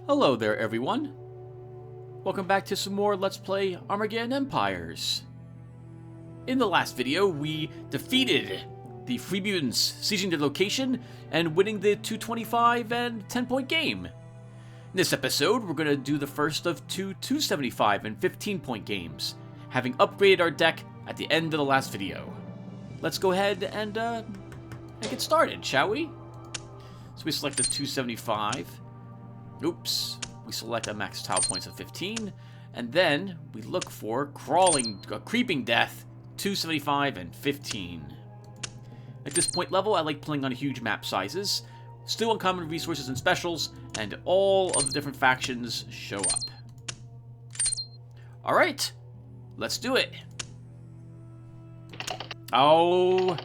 Hello there, everyone. Welcome back to some more Let's Play Armageddon Empires. In the last video, we defeated the Free Mutants, seizing their location and winning the 225 and 10-point game. In this episode, we're going to do the first of two 275 and 15-point games, having upgraded our deck at the end of the last video. Let's go ahead and get started, shall we? So we select the 275. Oops. We select a max tile points of 15. And then we look for creeping death, 275 and 15. At this point level, I like playing on huge map sizes, still uncommon resources and specials, and all of the different factions show up. Alright, let's do it. Oh.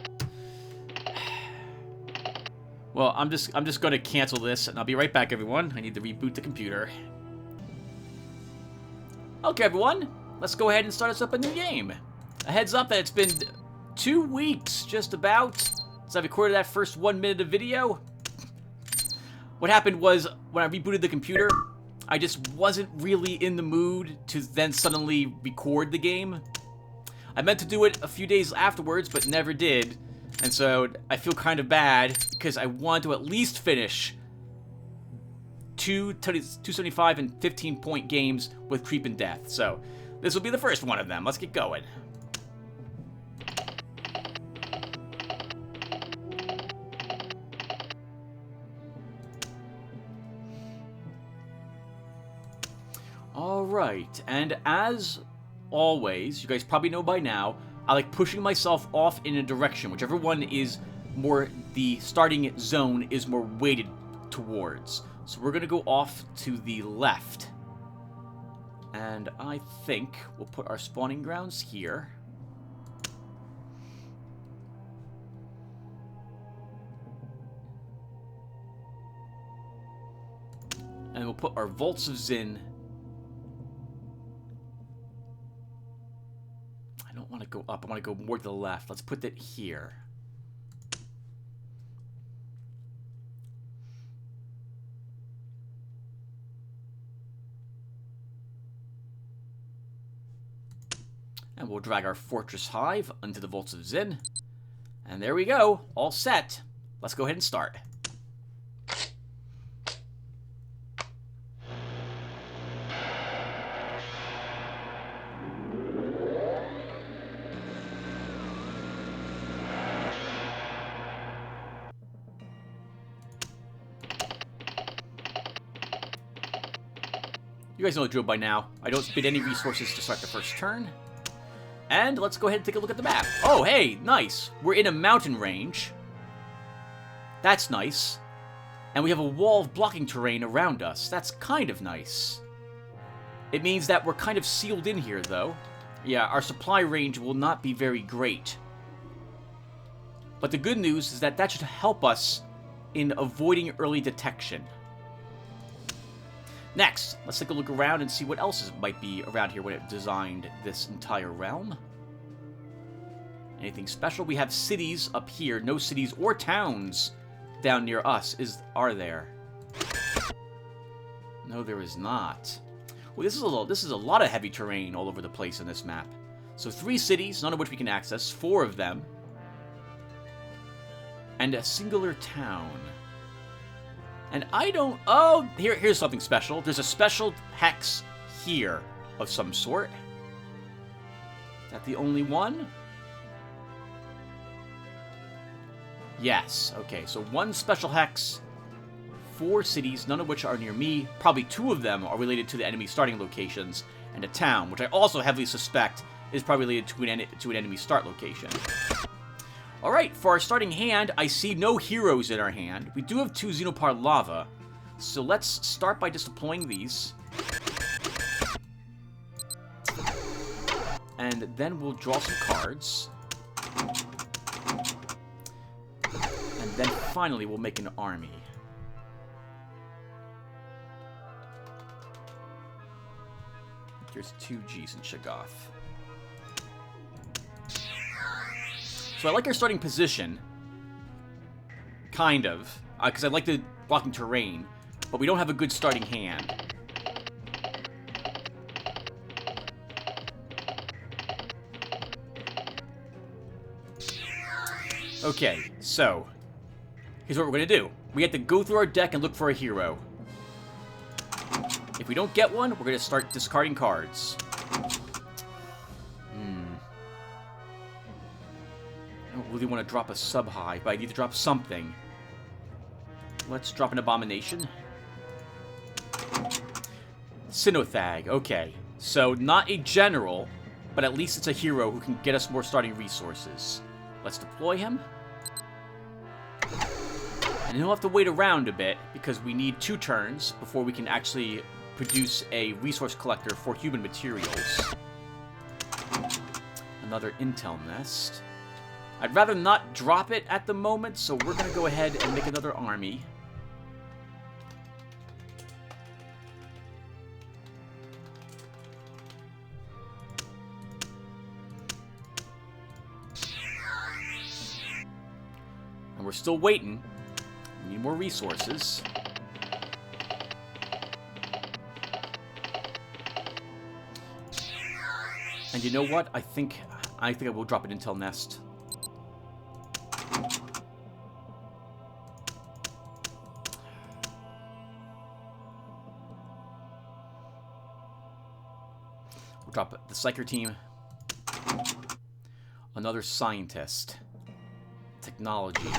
Well, I'm just going to cancel this, and I'll be right back, everyone. I need to reboot the computer. Okay, everyone. Let's go ahead and start us up a new game. A heads up that it's been 2 weeks, just about, since I recorded that first 1 minute of video. What happened was, when I rebooted the computer, I just wasn't really in the mood to then suddenly record the game. I meant to do it a few days afterwards, but never did. And so I feel kind of bad because I want to at least finish 275 and 15-point games with creep and death. So this will be the first one of them. Let's get going. All right, and as always, you guys probably know by now, I like pushing myself off in a direction, whichever one is more, the starting zone is more weighted towards. So we're going to go off to the left. And I think we'll put our spawning grounds here. And we'll put our Vaults of Zin. I don't want to go up. I want to go more to the left. Let's put that here. And we'll drag our Fortress Hive into the Vaults of Zin. And there we go. All set. Let's go ahead and start. You guys know the drill by now. I don't spend any resources to start the first turn. And let's go ahead and take a look at the map. Oh, hey, nice. We're in a mountain range. That's nice. And we have a wall of blocking terrain around us. That's kind of nice. It means that we're kind of sealed in here, though. Yeah, our supply range will not be very great. But the good news is that should help us in avoiding early detection. Next, let's take a look around and see what else might be around here when it designed this entire realm. Anything special? We have cities up here. No cities or towns down near us are there. No, there is not. Well, this is a lot of heavy terrain all over the place in this map. So 3 cities, none of which we can access. 4 of them. And a singular town. And I don't... Oh, here's something special. There's a special hex here of some sort. Is that the only one? Yes. Okay, so 1 special hex, 4 cities, none of which are near me. Probably 2 of them are related to the enemy starting locations, and a town, which I also heavily suspect is probably related to an enemy start location. Alright, for our starting hand, I see no heroes in our hand. We do have 2 Xenopar Lava, so let's start by just deploying these. And then we'll draw some cards. And then finally we'll make an army. Here's 2 Gs in Shoggoth. So I like our starting position. Kind of. Because I like the blocking terrain. but we don't have a good starting hand. Okay, so here's what we're going to do. We have to go through our deck and look for a hero. If we don't get one, we're going to start discarding cards. I don't really want to drop a sub-high, but I need to drop something. Let's drop an Abomination. Sinothag, okay. So, not a general, but at least it's a hero who can get us more starting resources. Let's deploy him. And he'll have to wait around a bit, because we need 2 turns before we can actually produce a resource collector for human materials. Another intel nest. I'd rather not drop it at the moment, so we're going to go ahead and make another army. And we're still waiting. We need more resources. And you know what? I think I will drop an intel nest. We'll drop the Psyker team. Another scientist. Technology.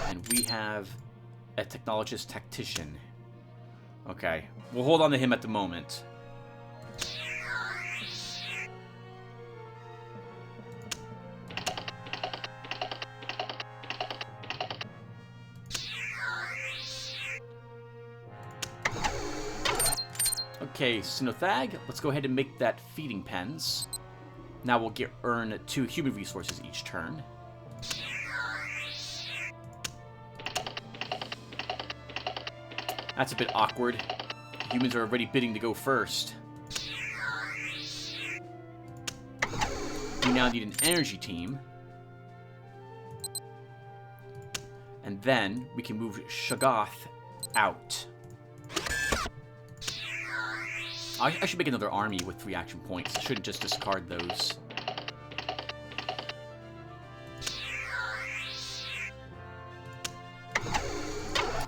And we have a technologist tactician. Okay. We'll hold on to him at the moment. Okay, Sinothag, let's go ahead and make that feeding pens. Now we'll earn 2 human resources each turn. That's a bit awkward. Humans are already bidding to go first. We now need an energy team. And then we can move Shoggoth out. I should make another army with 3 action points. I shouldn't just discard those.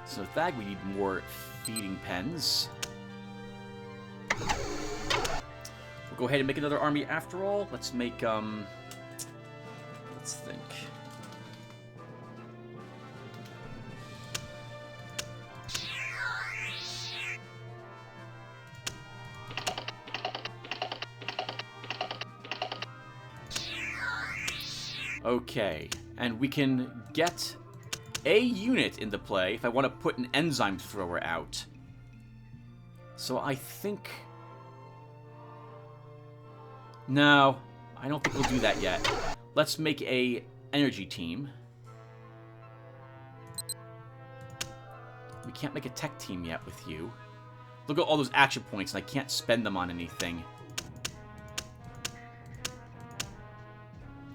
So Thag, we need more feeding pens. We'll go ahead and make another army after all. Let's make, let's think. Okay, and we can get a unit into play if I want to put an enzyme thrower out. So I think... No, I don't think we'll do that yet. Let's make a energy team. We can't make a tech team yet with you. Look at all those action points, and I can't spend them on anything.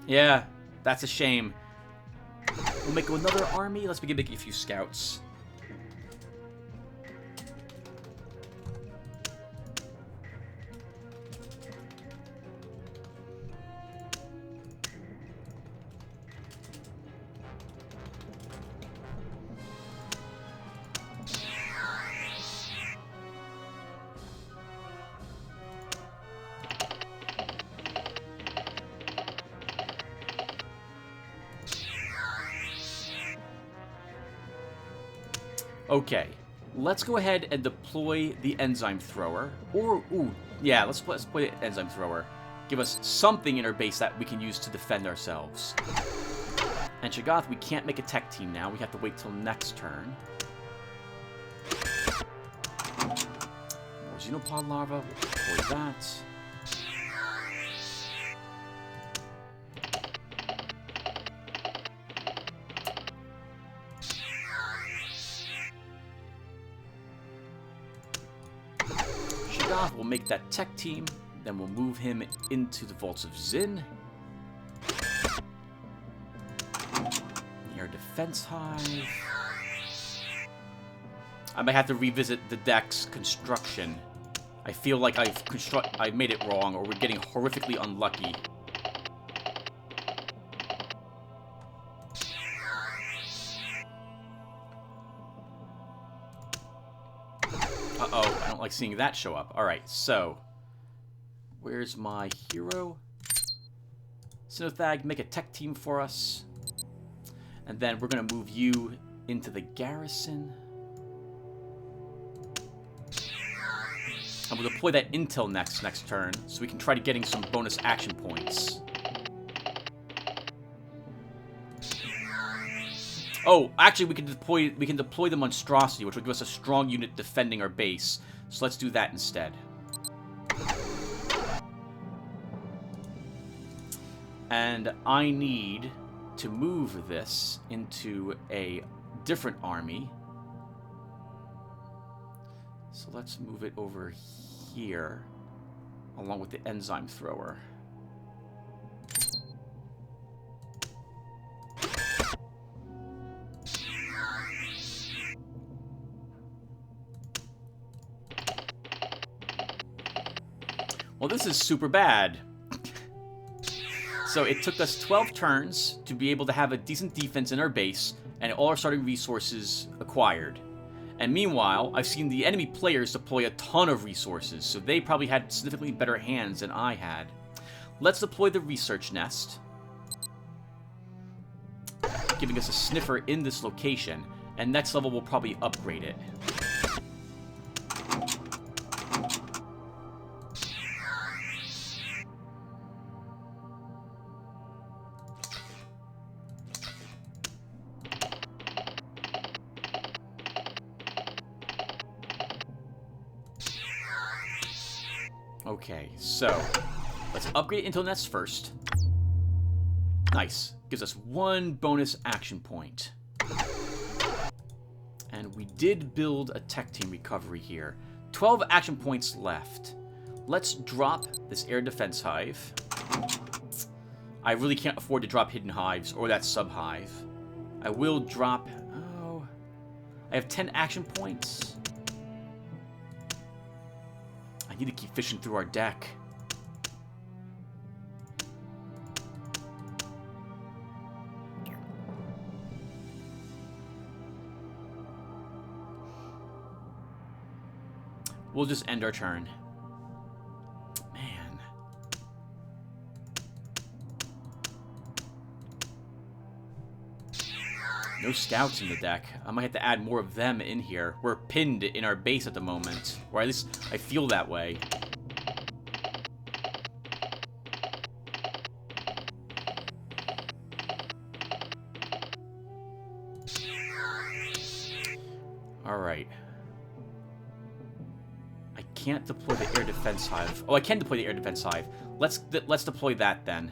Yeah, that's a shame. We'll make another army. Let's begin making a few scouts. Okay, let's go ahead and deploy the enzyme thrower. Or, ooh, yeah, let's play the enzyme thrower. Give us something in our base that we can use to defend ourselves. And Shoggoth, we can't make a tech team now. We have to wait till next turn. More Xenopod larva. We'll deploy that. We'll make that tech team, then we'll move him into the Vaults of Zin. Near Defense Hive. I might have to revisit the deck's construction. I feel like I've made it wrong, or we're getting horrifically unlucky. Uh-oh, I don't like seeing that show up. Alright, so... where's my hero? Sinothag, make a tech team for us. And then we're going to move you into the garrison. And we'll deploy that intel next turn, so we can try to getting some bonus action points. Oh, actually, we can deploy the monstrosity, which will give us a strong unit defending our base. So let's do that instead. And I need to move this into a different army. So let's move it over here, along with the enzyme thrower. Well, this is super bad. So it took us 12 turns to be able to have a decent defense in our base, and all our starting resources acquired. And meanwhile, I've seen the enemy players deploy a ton of resources, so they probably had significantly better hands than I had. Let's deploy the research nest, giving us a sniffer in this location, and next level we'll probably upgrade it. Okay, so let's upgrade Intel Nest first. Nice. Gives us 1 bonus action point. And we did build a tech team recovery here. 12 action points left. Let's drop this air defense hive. I really can't afford to drop hidden hives or that sub hive. I will drop... oh... I have 10 action points. I need to keep fishing through our deck. We'll just end our turn. Man. No scouts in the deck. I might have to add more of them in here. We're pinned in our base at the moment. Or at least I feel that way. Alright. I can't deploy the air defense hive. Oh, I can deploy the air defense hive. Let's deploy that then.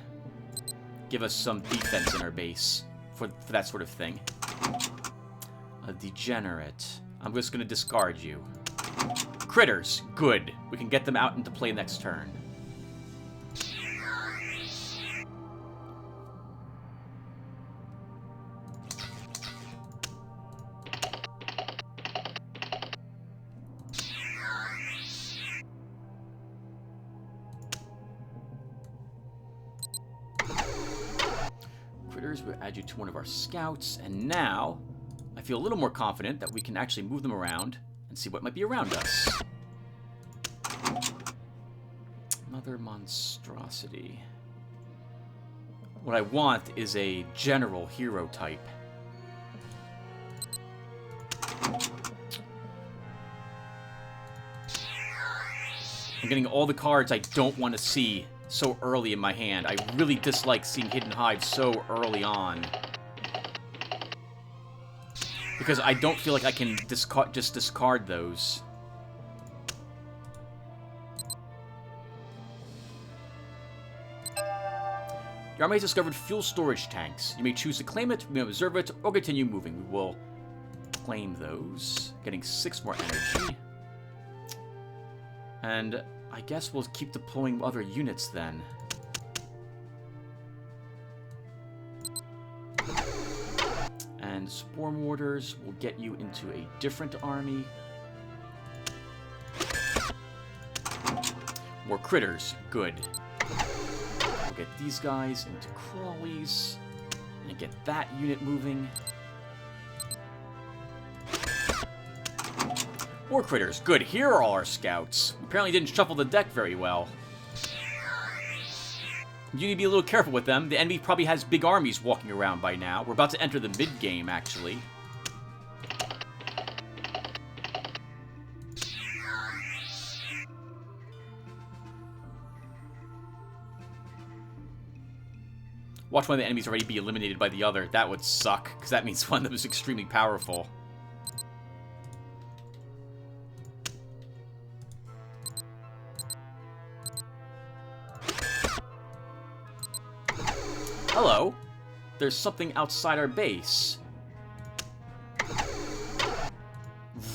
Give us some defense in our base for that sort of thing. A degenerate. I'm just going to discard you. Critters. Good. We can get them out into play next turn. Critters, we'll add you to one of our scouts, and now I feel a little more confident that we can actually move them around and see what might be around us. Another monstrosity. What I want is a general hero type. I'm getting all the cards I don't want to see so early in my hand. I really dislike seeing hidden hives so early on. Because I don't feel like I can just discard those. Your army has discovered fuel storage tanks. You may choose to claim it, you may observe it, or continue moving. We will claim those. Getting 6 more energy. And I guess we'll keep deploying other units then. And and spore mortars will get you into a different army. More critters. Good. We'll get these guys into crawlies. And get that unit moving. More critters. Good. Here are all our scouts. Apparently didn't shuffle the deck very well. You need to be a little careful with them. The enemy probably has big armies walking around by now. We're about to enter the mid-game, actually. Watch one of the enemies already be eliminated by the other. That would suck, because that means one of them is extremely powerful. Hello. There's something outside our base.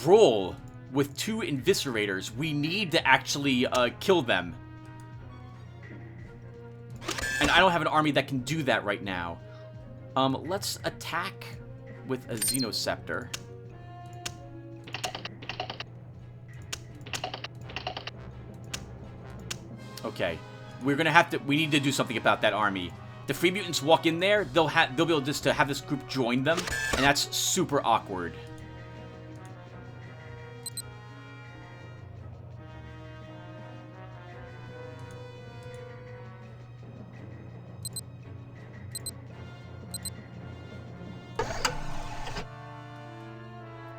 Roll with 2 Inviscerators. We need to actually kill them. And I don't have an army that can do that right now. Let's attack with a Xenoscepter. Okay. We're gonna have to... We need to do something about that army. The Free Mutants walk in there, they'll be able just to have this group join them, and that's super awkward.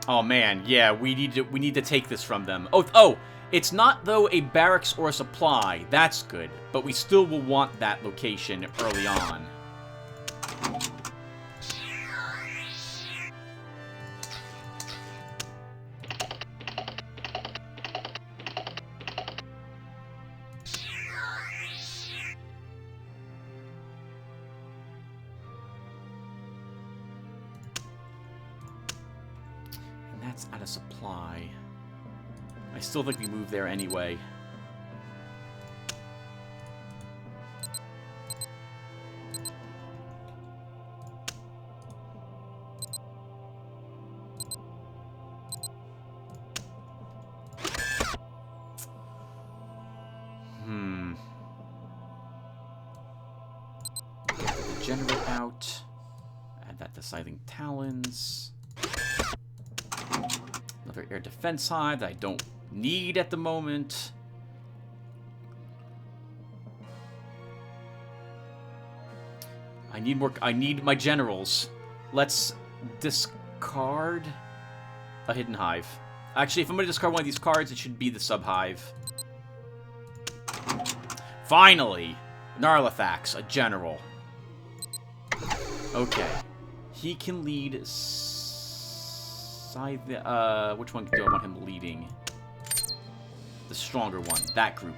Oh man, yeah, we need to take this from them. Oh, it's not though a barracks or a supply. That's good, but we still will want that location early on. That's out of supply. I still think we move there anyway. Get the Degenerate out. Add that to Scything Talons. Another air defense hive that I don't need at the moment. I need my generals. Let's discard a hidden hive. Actually, if I'm going to discard one of these cards, it should be the sub-hive. Finally! Narlathax, a general. Okay. He can lead... which one do I want him leading? The stronger one. That group.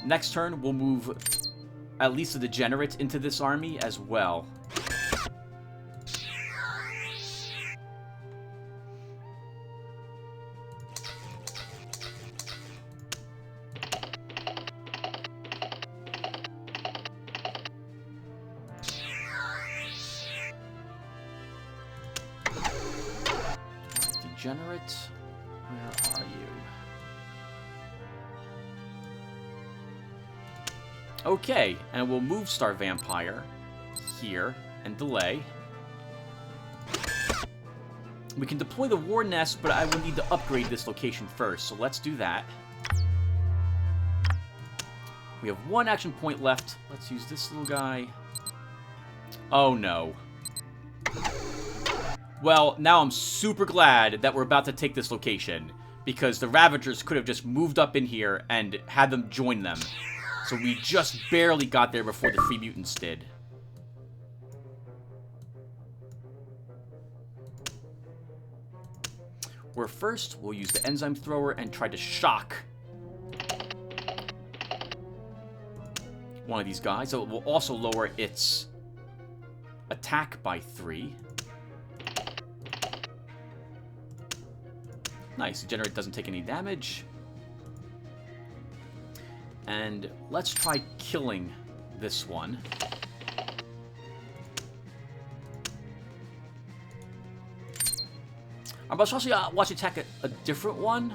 Next turn, we'll move at least the Degenerate into this army as well. Degenerate, where are you? Okay, and we'll move Star Vampire here and delay. We can deploy the War Nest, but I would need to upgrade this location first, so let's do that. We have 1 action point left. Let's use this little guy. Oh no. Well, now I'm super glad that we're about to take this location, because the Ravagers could have just moved up in here and had them join them. So we just barely got there before the Free Mutants did. Where first, we'll use the Enzyme Thrower and try to shock one of these guys. So it will also lower its attack by 3. Nice. Degenerate doesn't take any damage. And let's try killing this one. I'm also watch attack a different one.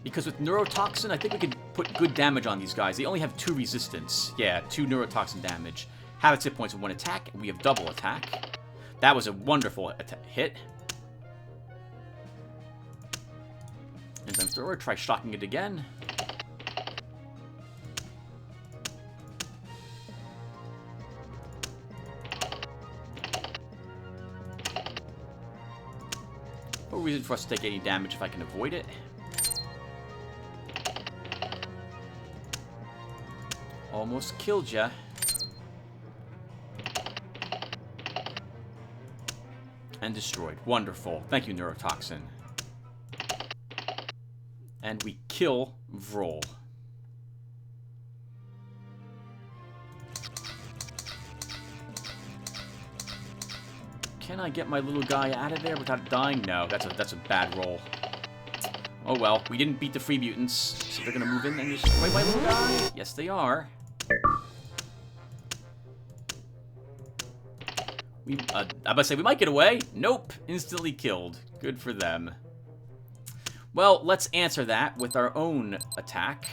Because with neurotoxin, I think we could put good damage on these guys. They only have 2 resistance. Yeah, 2 neurotoxin damage. Half its hit points with 1 attack, and we have double attack. That was a wonderful hit. Enzyme thrower, try shocking it again. No reason for us to take any damage if I can avoid it. Almost killed ya. And destroyed. Wonderful. Thank you, neurotoxin. And we kill Vrol. Can I get my little guy out of there without dying? No, that's a bad roll. Oh well, we didn't beat the free mutants, so they're gonna move in and destroy my little guy. Yes, they are. I'm about to say we might get away. Nope, instantly killed. Good for them. Well, let's answer that with our own attack.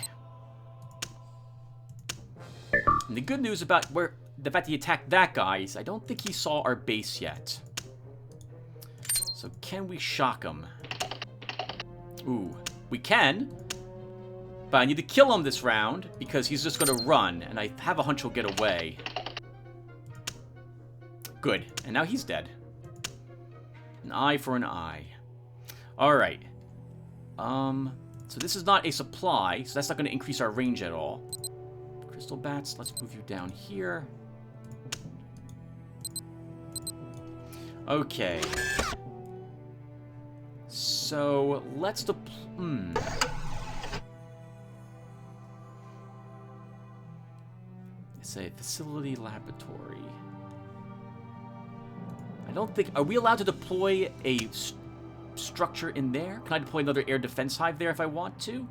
And the good news about the fact that he attacked that guy is I don't think he saw our base yet. So can we shock him? Ooh, we can. But I need to kill him this round because he's just going to run. And I have a hunch he'll get away. Good. And now he's dead. An eye for an eye. Alright. So this is not a supply, so that's not going to increase our range at all. Crystal bats, let's move you down here. Okay. So, let's It's a facility laboratory. I don't think... Are we allowed to deploy a structure in there? Can I deploy another air defense hive there if I want to?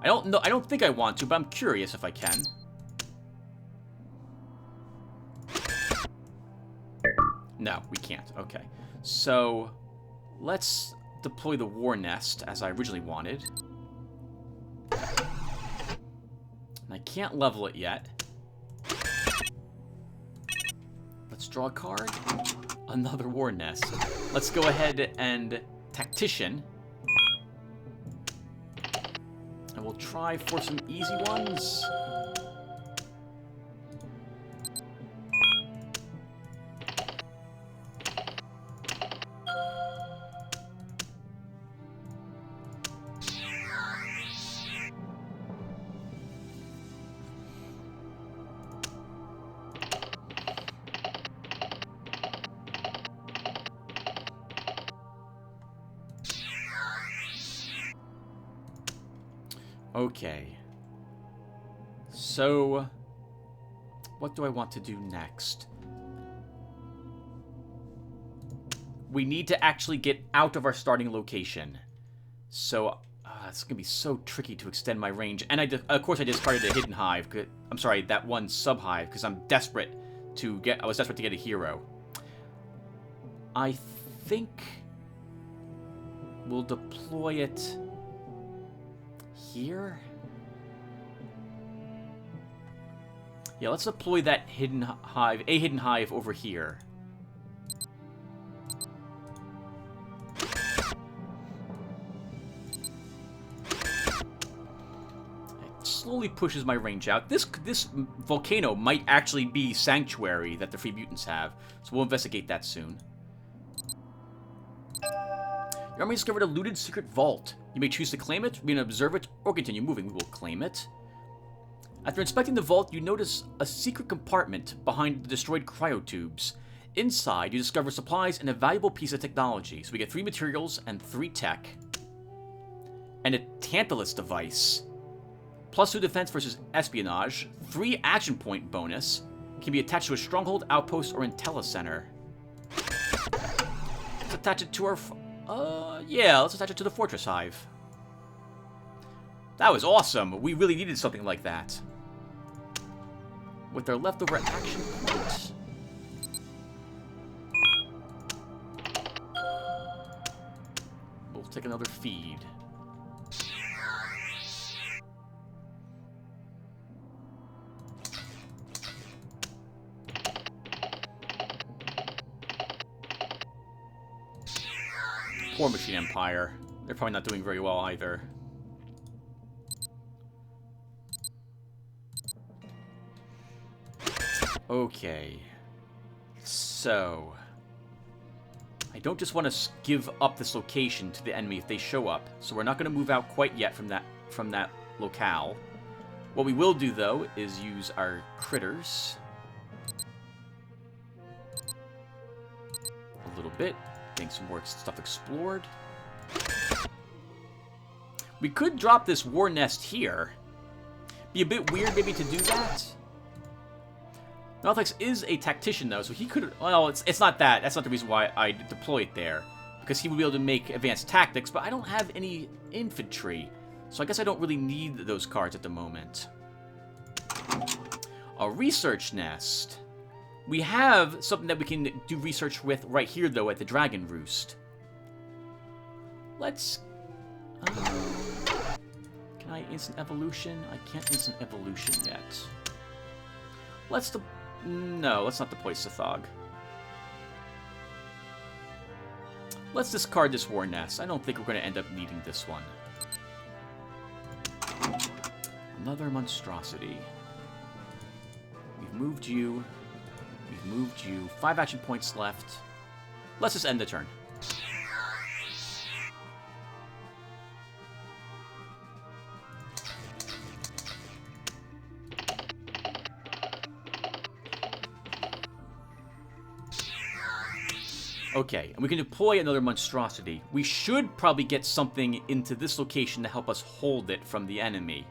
I don't know. I don't think I want to, but I'm curious if I can. No, we can't. Okay. So, let's deploy the war nest as I originally wanted. And I can't level it yet. Let's draw a card. Another war nest. Let's go ahead and tactician. And we'll try for some easy ones. Okay. So, what do I want to do next? We need to actually get out of our starting location. So, it's going to be so tricky to extend my range. And of course I discarded a hidden hive. I'm sorry, that one sub-hive, because I'm desperate to get... I was desperate to get a hero. I think we'll deploy it... here? Yeah, let's deploy that hidden hive, a hidden hive over here. It slowly pushes my range out. This volcano might actually be sanctuary that the free mutants have, so we'll investigate that soon. Your army discovered a looted secret vault. You may choose to claim it, remain and observe it, or continue moving. We will claim it. After inspecting the vault, you notice a secret compartment behind the destroyed cryotubes. Inside, you discover supplies and a valuable piece of technology. So we get 3 materials and 3 tech. And a Tantalus device. +2 defense versus espionage. 3 action point bonus. Can be attached to a stronghold, outpost, or intellicenter. Let's attach it to our... yeah, let's attach it to the Fortress Hive. That was awesome. We really needed something like that. With our leftover action points. take another feed. Poor Machine Empire. They're probably not doing very well either. Okay. So... I don't just want to give up this location to the enemy if they show up, so we're not going to move out quite yet from that locale. What we will do, though, is use our critters a little bit, getting some more stuff explored. We could drop this war nest here. Be a bit weird, maybe, to do that. Northex is a tactician, though, so he could... Well, it's not that. That's not the reason why I deploy it there. Because he would be able to make advanced tactics, but I don't have any infantry. So I guess I don't really need those cards at the moment. A research nest. We have something that we can do research with right here, though, at the Dragon Roost. Let's... can I instant evolution? I can't instant evolution yet. Let's... No, let's not deploy Sithog. Let's discard this war nest. I don't think we're going to end up needing this one. Another monstrosity. We've moved you. We've moved you. 5 action points left. Let's just end the turn. Okay, and we can deploy another monstrosity. We should probably get something into this location to help us hold it from the enemy.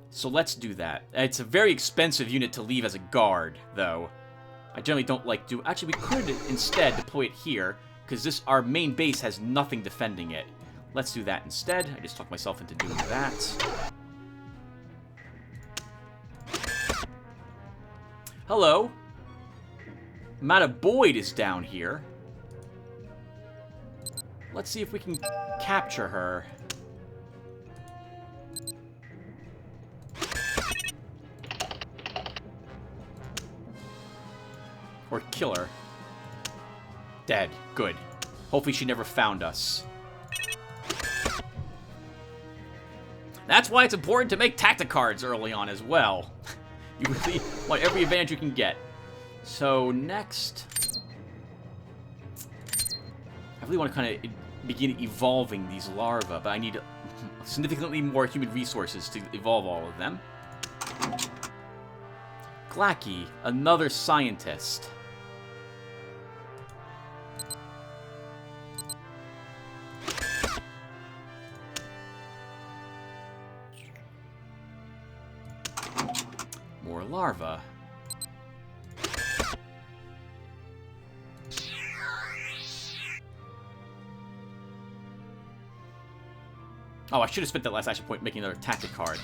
So let's do that. It's a very expensive unit to leave as a guard, though. I generally don't like to... Actually, we could instead deploy it here, because our main base has nothing defending it. Let's do that instead. I just talked myself into doing that. Hello. Mata Boyd is down here. Let's see if we can capture her. Or kill her. Dead. Good. Hopefully she never found us. That's why it's important to make tactic cards early on as well. You really want every advantage you can get. So, next... I really want to kind of begin evolving these larvae, but I need significantly more human resources to evolve all of them. Glacky, another scientist. More larvae. Oh, I should have spent that last action point making another tactic card.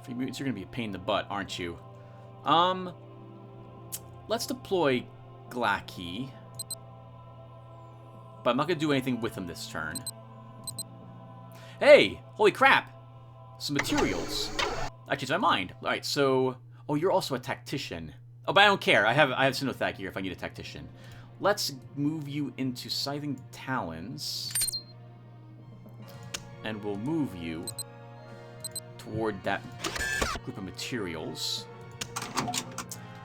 Free mutants, you're going to be a pain in the butt, aren't you? Let's deploy Glacky. But I'm not going to do anything with him this turn. Hey! Holy crap! Some materials. I changed my mind. Alright, so... Oh, you're also a tactician. Oh, but I don't care. I have Sinothag here if I need a tactician. Let's move you into Scything Talons. And we'll move you toward that group of materials.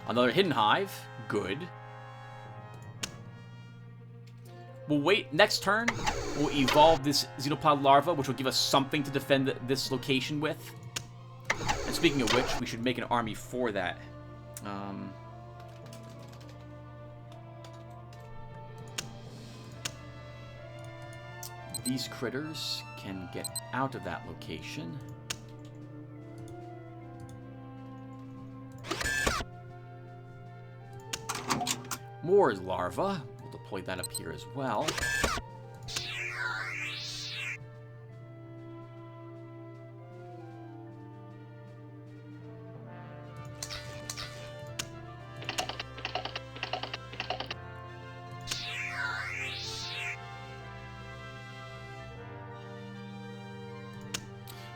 Another Hidden Hive. Good. We'll wait. Next turn, we'll evolve this Xenopod larva, which will give us something to defend this location with. And speaking of which, we should make an army for that. These critters can get out of that location. More larva. We'll deploy that up here as well.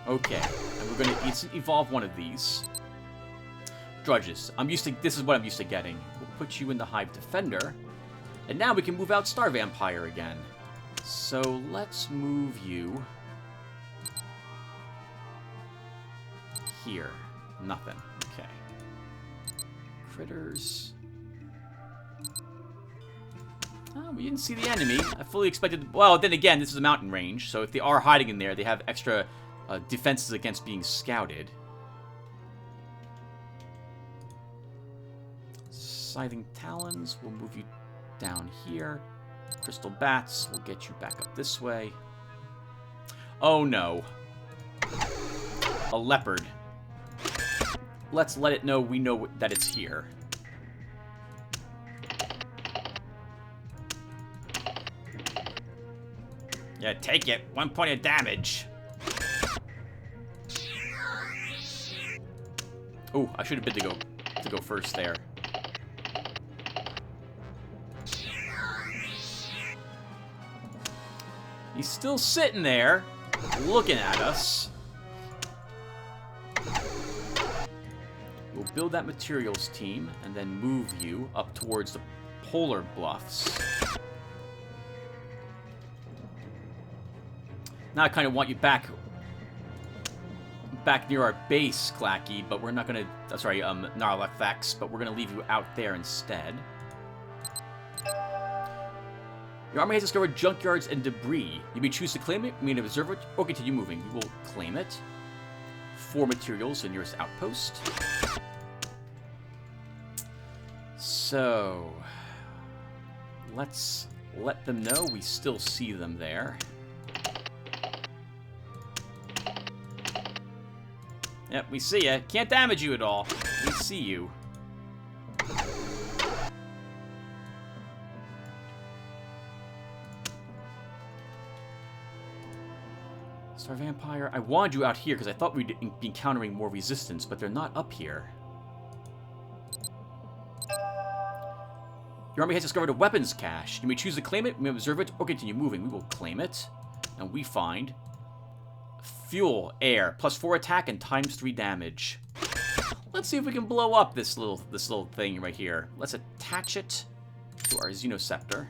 Okay, and we're going to evolve one of these. Drudges. This is what I'm used to getting. We'll put you in the Hive Defender. And now we can move out Star Vampire again. So let's move you here. Nothing. Okay. Critters. Oh, we didn't see the enemy. I fully expected... Well, then again, this is a mountain range, so if they are hiding in there, they have extra defenses against being scouted. Scything Talons will move you down here. Crystal Bats will get you back up this way. Oh no. A leopard. Let's let it know we know that it's here. Yeah, take it. 1 point of damage. Oh, I should have been to go first there. He's still sitting there, looking at us. We'll build that materials team and then move you up towards the polar bluffs. Now I kind of want you back near our base, Clacky, but we're not gonna... sorry, Narlefex, but we're gonna leave you out there instead. Your army has discovered junkyards and debris. You may choose to claim it, you may observe it, or continue moving. We will claim it. 4 materials in nearest outpost. So... let's let them know we still see them there. Yep, we see ya. Can't damage you at all. We see you. Star Vampire. I wanted you out here because I thought we'd be encountering more resistance, but they're not up here. Your army has discovered a weapons cache. You may choose to claim it, you may observe it, or continue moving. We will claim it. And we find fuel, air, +4 attack and ×3 damage. Let's see if we can blow up this little thing right here. Let's attach it to our Xenoceptor.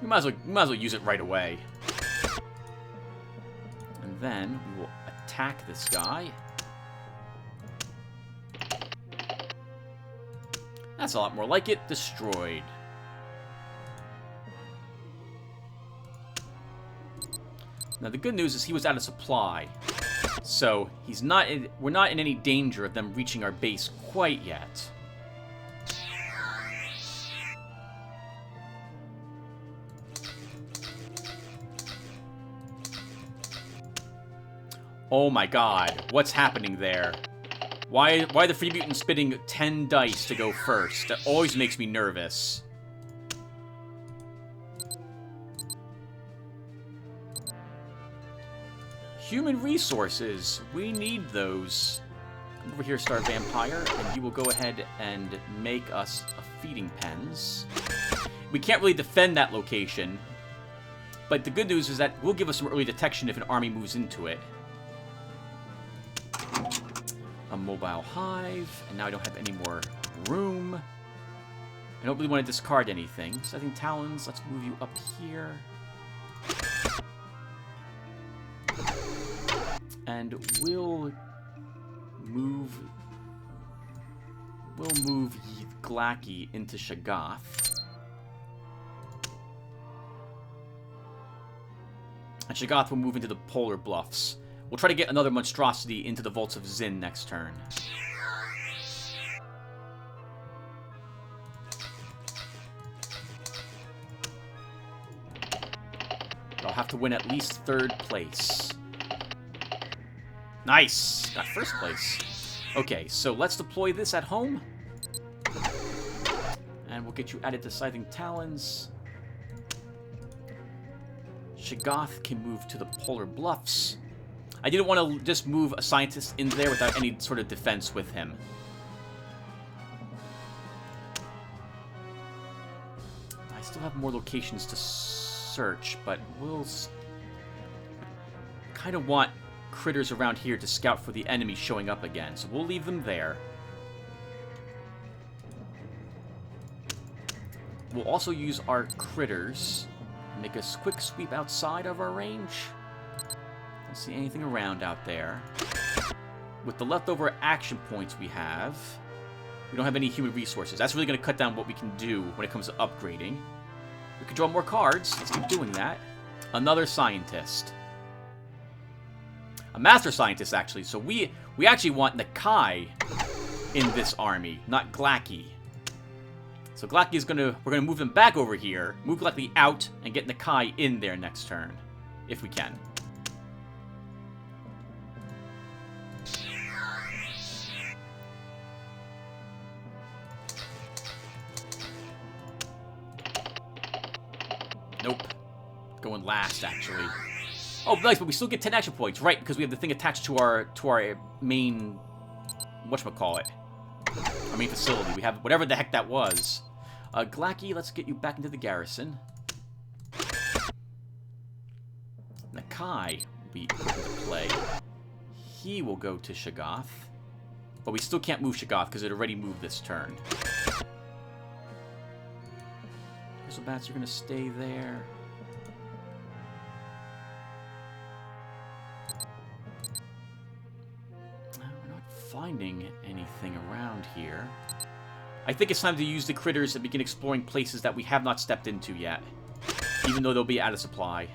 We might as well use it right away. And then we will attack this guy. That's a lot more like it. Destroyed. Now the good news is he was out of supply. So we're not in any danger of them reaching our base quite yet. Oh my god, what's happening there? Why are the Free Mutants spitting 10 dice to go first? That always makes me nervous. Human resources. We need those. Come over here, Star Vampire, and you will go ahead and make us a feeding pens. We can't really defend that location, but the good news is that will give us some early detection if an army moves into it. A mobile hive, and now I don't have any more room. I don't really want to discard anything. So I think Talons, let's move you up here. And we'll move Glacky into Shagath. And Shagath will move into the Polar Bluffs. We'll try to get another monstrosity into the Vaults of Zin next turn. I'll have to win at least 3rd place. Nice! Got 1st place. Okay, so let's deploy this at home. And we'll get you added to Scything Talons. Shagath can move to the Polar Bluffs. I didn't want to just move a scientist in there without any sort of defense with him. I still have more locations to search, but we'll kind of want critters around here to scout for the enemy showing up again, so we'll leave them there. We'll also use our critters and make a quick sweep outside of our range. Don't see anything around out there. With the leftover action points we have, we don't have any human resources. That's really going to cut down what we can do when it comes to upgrading. We can draw more cards. Let's keep doing that. Another scientist. A master scientist, actually. So we actually want Nakai in this army, not Glaaki. So Glaaki is we're gonna move them back over here, move Glaaki out, and get Nakai in there next turn, if we can. Nope. Going last, actually. Oh, nice, but we still get 10 action points, right? Because we have the thing attached to our main, whatchamacallit, our main facility. We have whatever the heck that was. Glaaki, let's get you back into the garrison. Nakai will be put into play. He will go to Shoggoth. But we still can't move Shoggoth because it already moved this turn. Bats are going to stay there. We're not finding anything around here. I think it's time to use the critters and begin exploring places that we have not stepped into yet. Even though they'll be out of supply.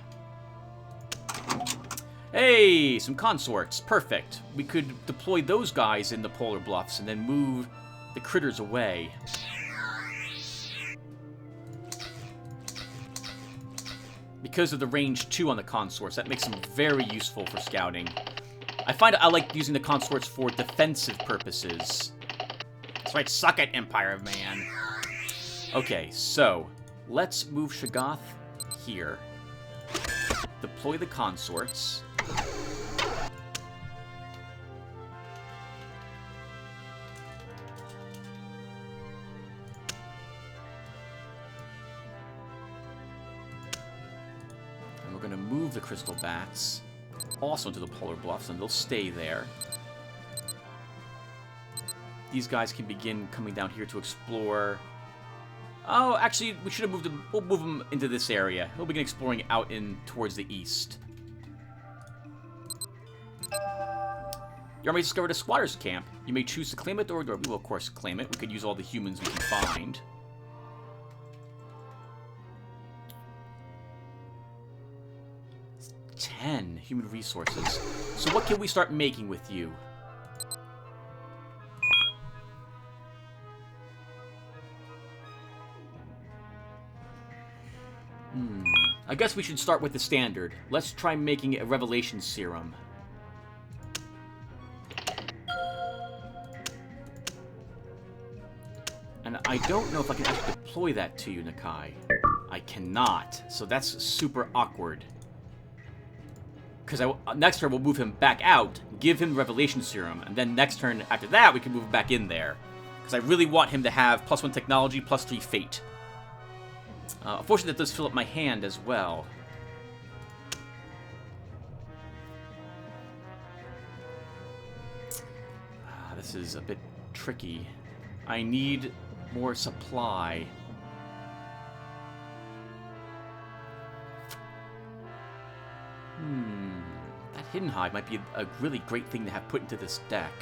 Hey, some consorts. Perfect. We could deploy those guys in the polar bluffs and then move the critters away. Because of the range 2 on the consorts, that makes them very useful for scouting. I find I like using the consorts for defensive purposes. That's right, suck it, Empire of Man. Okay, so let's move Shoggoth here. Deploy the consorts. We're going to move the crystal bats also into the polar bluffs, and they'll stay there. These guys can begin coming down here to explore. Oh, actually, we should have moved them. We'll move them into this area. He'll begin exploring out in towards the east. Your army discovered a squatter's camp. You may choose to claim it, or we will, of course, claim it. We could use all the humans we can find. It's 10 human resources. So what can we start making with you? I guess we should start with the standard. Let's try making a revelation serum. And I don't know if I can actually deploy that to you, Nakai. I cannot, so that's super awkward. Because next turn we'll move him back out, give him revelation serum, and then next turn after that we can move him back in there. Because I really want him to have +1 technology, +3 fate. Unfortunately, that does fill up my hand as well. This is a bit tricky. I need more supply. That Hidden Hive might be a really great thing to have put into this deck.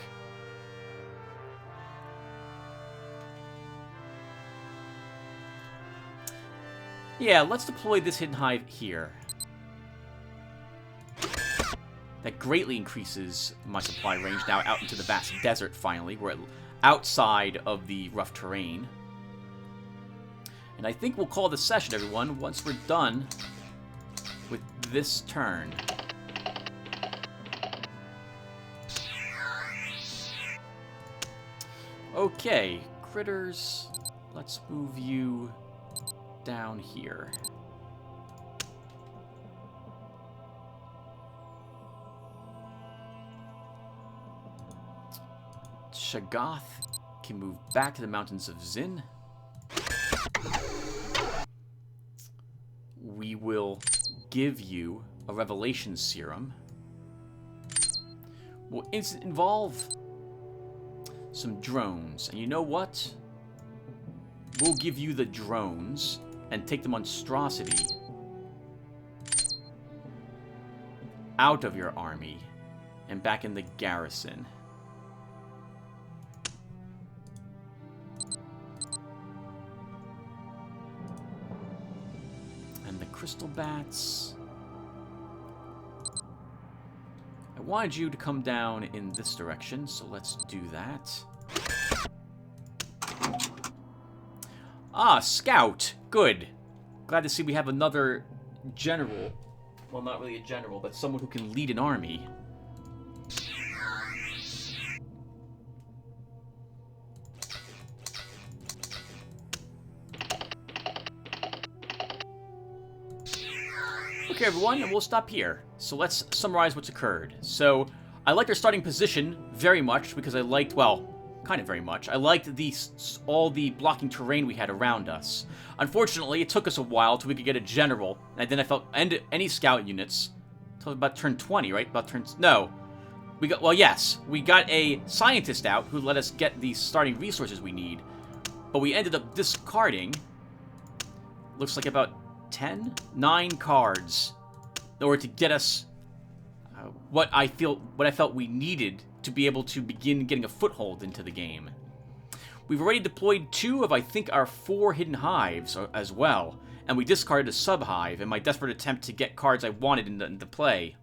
Yeah, let's deploy this Hidden Hive here. That greatly increases my supply range now out into the vast desert, finally. We're outside of the rough terrain. And I think we'll call this session, everyone, once we're done with this turn. Okay, critters, let's move you down here. Shoggoth can move back to the mountains of Zin. We will give you a revelation serum. will involve some drones. And you know what? We'll give you the drones and take the monstrosity out of your army and back in the garrison. And the crystal bats. I wanted you to come down in this direction, so let's do that. Ah, scout. Good. Glad to see we have another general. Well, not really a general, but someone who can lead an army. Okay, everyone, and we'll stop here. So let's summarize what's occurred. So, I liked our starting position very much, because I liked, well, kind of very much. I liked all the blocking terrain we had around us. Unfortunately, it took us a while till we could get a general, and then I felt any scout units till about turn 20, right? No. We got, well, yes, we got a scientist out who let us get the starting resources we need, but we ended up discarding, looks like about 9 cards in order to get us what I felt we needed to be able to begin getting a foothold into the game. We've already deployed 2 of, I think, our 4 hidden hives as well, and we discarded a sub-hive in my desperate attempt to get cards I wanted into play.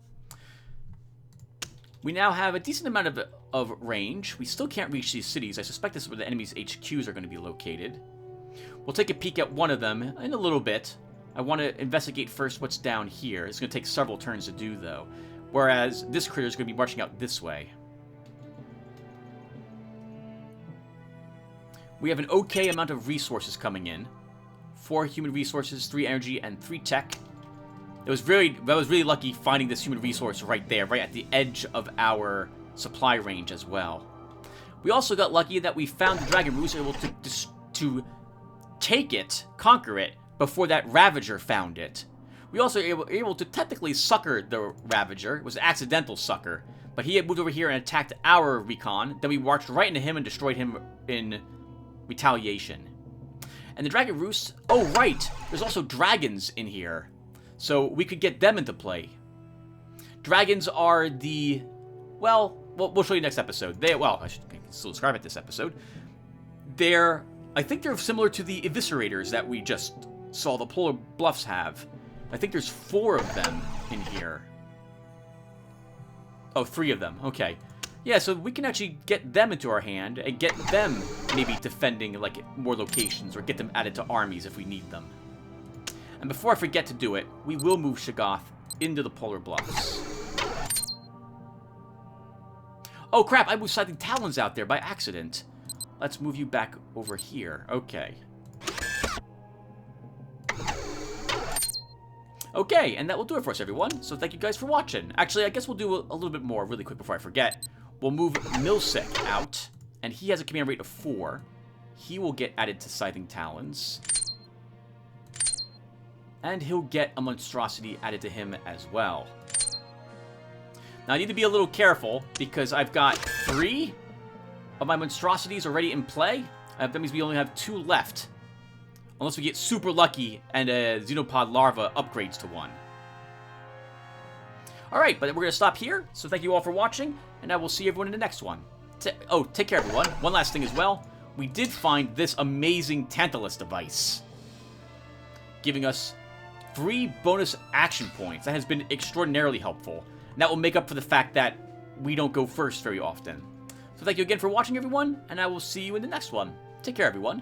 We now have a decent amount of range. We still can't reach these cities. I suspect this is where the enemy's HQs are going to be located. We'll take a peek at one of them in a little bit. I want to investigate first what's down here. It's going to take several turns to do, though. Whereas this critter is going to be marching out this way. We have an okay amount of resources coming in. 4 human resources, 3 energy, and 3 tech. I was really lucky finding this human resource right there, right at the edge of our supply range as well. We also got lucky that we found the Dragon Roost, able to take it, conquer it, before that Ravager found it. We also were able to technically sucker the Ravager. It was an accidental sucker. But he had moved over here and attacked our recon. Then we marched right into him and destroyed him in retaliation. And the Dragon Roost... Oh, right! There's also dragons in here. So we could get them into play. Dragons are the... Well, we'll show you next episode. I should still describe it this episode. I think they're similar to the Eviscerators that we just saw the Polar Bluffs have. I think there's 4 of them in here. Oh, 3 of them. Okay. Yeah, so we can actually get them into our hand and get them maybe defending like more locations or get them added to armies if we need them. And before I forget to do it, we will move Shoggoth into the Polar Bluffs. Oh crap, I moved Scything Talons out there by accident. Let's move you back over here. Okay. Okay, and that will do it for us, everyone. So thank you guys for watching. Actually, I guess we'll do a little bit more really quick before I forget. We'll move Milsec out, and he has a command rate of 4. He will get added to Scything Talons. And he'll get a monstrosity added to him as well. Now, I need to be a little careful, because I've got 3 of my monstrosities already in play. That means we only have 2 left. Unless we get super lucky and a Xenopod larva upgrades to 1. Alright, but we're going to stop here. So thank you all for watching, and I will see everyone in the next one. Take care, everyone. One last thing as well. We did find this amazing Tantalus device, giving us 3 bonus action points. That has been extraordinarily helpful. And that will make up for the fact that we don't go first very often. So thank you again for watching, everyone, and I will see you in the next one. Take care, everyone.